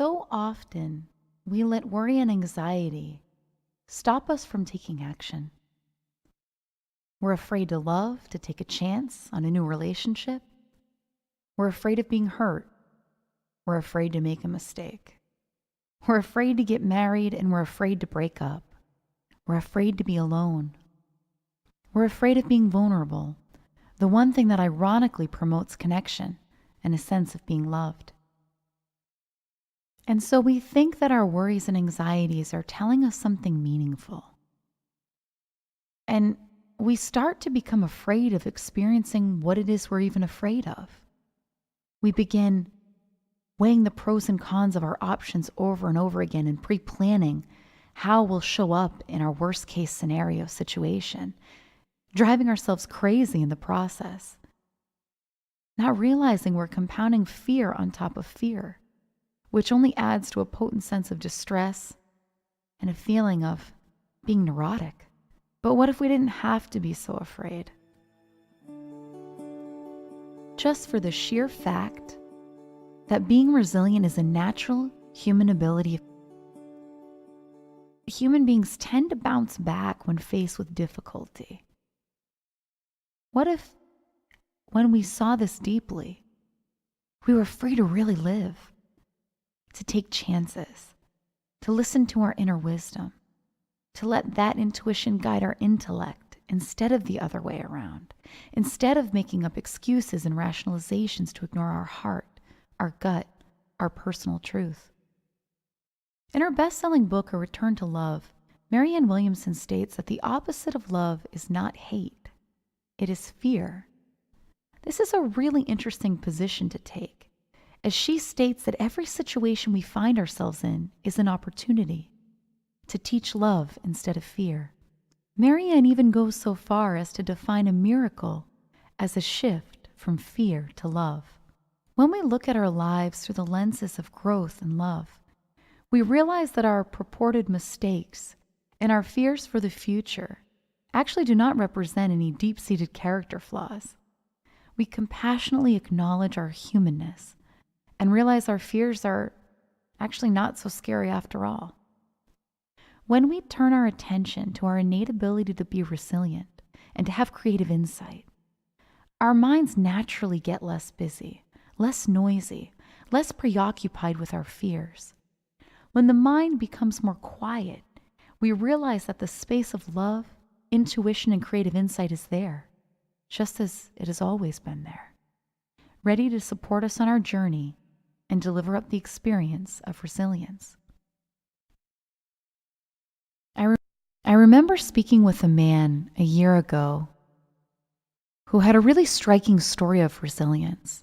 So often, we let worry and anxiety stop us from taking action. We're afraid to love, to take a chance on a new relationship. We're afraid of being hurt. We're afraid to make a mistake. We're afraid to get married, and we're afraid to break up. We're afraid to be alone. We're afraid of being vulnerable, the one thing that ironically promotes connection and a sense of being loved. And so we think that our worries and anxieties are telling us something meaningful. And we start to become afraid of experiencing what it is we're even afraid of. We begin weighing the pros and cons of our options over and over again and pre-planning how we'll show up in our worst case scenario situation, driving ourselves crazy in the process, not realizing we're compounding fear on top of fear, which only adds to a potent sense of distress and a feeling of being neurotic. But what if we didn't have to be so afraid? Just for the sheer fact that being resilient is a natural human ability. Human beings tend to bounce back when faced with difficulty. What if, when we saw this deeply, we were free to really live, to take chances, to listen to our inner wisdom, to let that intuition guide our intellect instead of the other way around, instead of making up excuses and rationalizations to ignore our heart, our gut, our personal truth. In her best-selling book, A Return to Love, Marianne Williamson states that the opposite of love is not hate, it is fear. This is a really interesting position to take, as she states that every situation we find ourselves in is an opportunity to teach love instead of fear. Marianne even goes so far as to define a miracle as a shift from fear to love. When we look at our lives through the lenses of growth and love, we realize that our purported mistakes and our fears for the future actually do not represent any deep-seated character flaws. We compassionately acknowledge our humanness and realize our fears are actually not so scary after all. When we turn our attention to our innate ability to be resilient and to have creative insight, our minds naturally get less busy, less noisy, less preoccupied with our fears. When the mind becomes more quiet, we realize that the space of love, intuition, and creative insight is there, just as it has always been there, ready to support us on our journey and deliver up the experience of resilience. I remember speaking with a man a year ago who had a really striking story of resilience.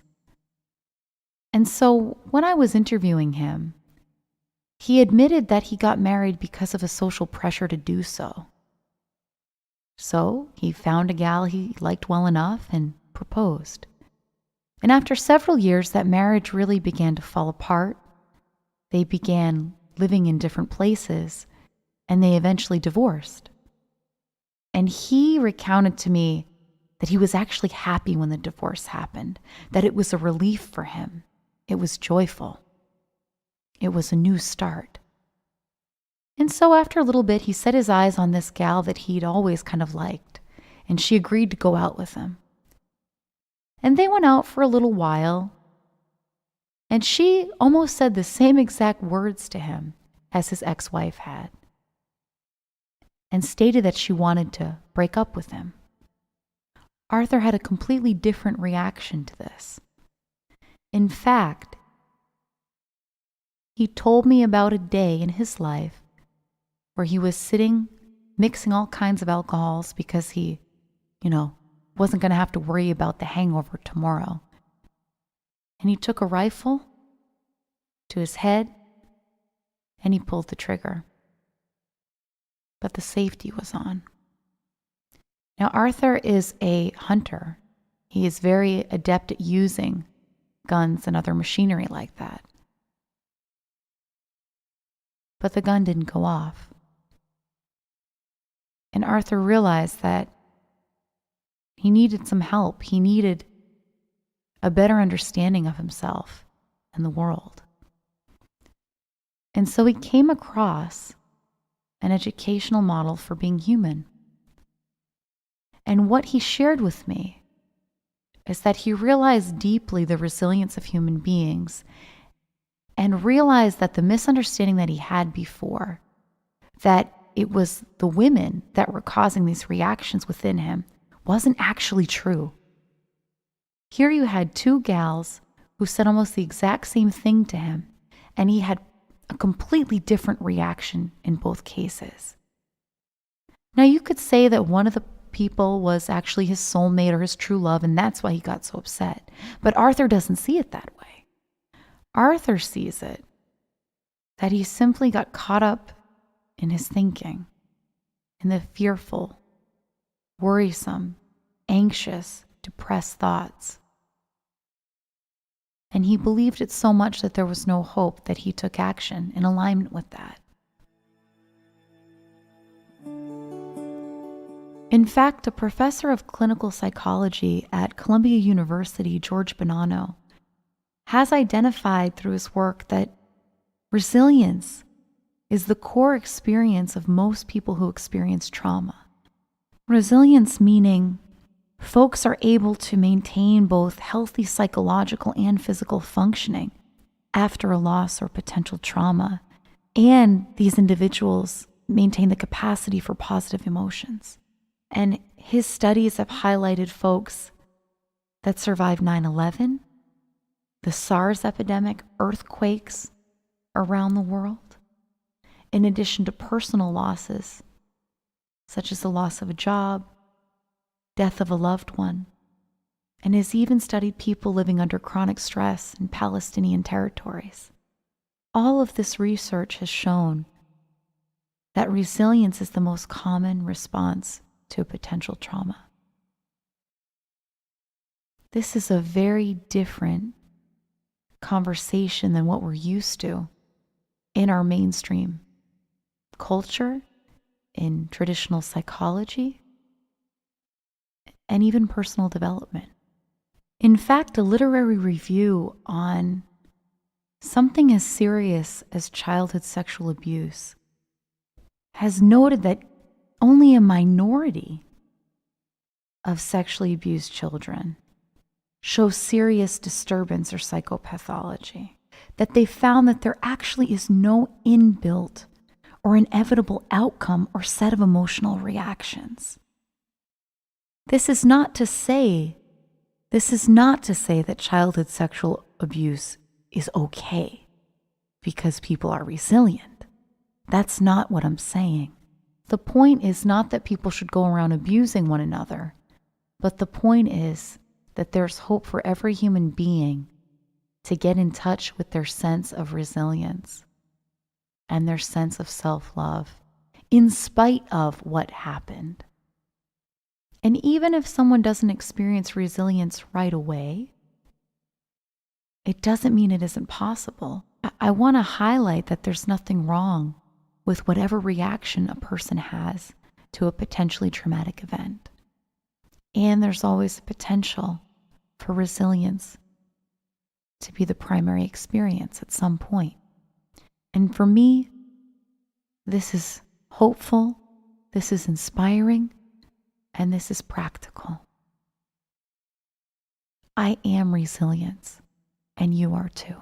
And so when I was interviewing him, he admitted that he got married because of a social pressure to do so. So he found a gal he liked well enough and proposed. And after several years, that marriage really began to fall apart. They began living in different places, and they eventually divorced. And he recounted to me that he was actually happy when the divorce happened, that it was a relief for him. It was joyful. It was a new start. And so after a little bit, he set his eyes on this gal that he'd always kind of liked, and she agreed to go out with him. And they went out for a little while, and she almost said the same exact words to him as his ex-wife had, and stated that she wanted to break up with him. Arthur had a completely different reaction to this. In fact, he told me about a day in his life where he was sitting, mixing all kinds of alcohols because he, wasn't going to have to worry about the hangover tomorrow. And he took a rifle to his head and he pulled the trigger. But the safety was on. Now, Arthur is a hunter. He is very adept at using guns and other machinery like that. But the gun didn't go off. And Arthur realized that he needed some help. He needed a better understanding of himself and the world. And so he came across an educational model for being human. And what he shared with me is that he realized deeply the resilience of human beings and realized that the misunderstanding that he had before, that it was the women that were causing these reactions within him, wasn't actually true. Here you had two gals who said almost the exact same thing to him, and he had a completely different reaction in both cases. Now, you could say that one of the people was actually his soulmate or his true love, and that's why he got so upset. But Arthur doesn't see it that way. Arthur sees it that he simply got caught up in his thinking, in the fearful, worrisome, anxious, depressed thoughts. And he believed it so much that there was no hope that he took action in alignment with that. In fact, a professor of clinical psychology at Columbia University, George Bonanno, has identified through his work that resilience is the core experience of most people who experience trauma. Resilience meaning folks are able to maintain both healthy psychological and physical functioning after a loss or potential trauma, and these individuals maintain the capacity for positive emotions. And his studies have highlighted folks that survived 9/11, the SARS epidemic, earthquakes around the world, in addition to personal losses, such as the loss of a job, death of a loved one, and has even studied people living under chronic stress in Palestinian territories. All of this research has shown that resilience is the most common response to a potential trauma. This is a very different conversation than what we're used to in our mainstream culture, in traditional psychology, and even personal development. In fact, a literary review on something as serious as childhood sexual abuse has noted that only a minority of sexually abused children show serious disturbance or psychopathology, that they found that there actually is no inbuilt or inevitable outcome or set of emotional reactions. This is not to say that childhood sexual abuse is okay because people are resilient. That's not what I'm saying. The point is not that people should go around abusing one another, but the point is that there's hope for every human being to get in touch with their sense of resilience and their sense of self-love in spite of what happened. And even if someone doesn't experience resilience right away, it doesn't mean it isn't possible. I want to highlight that there's nothing wrong with whatever reaction a person has to a potentially traumatic event. And there's always a potential for resilience to be the primary experience at some point. And for me, this is hopeful, this is inspiring, and this is practical. I am resilience, and you are too.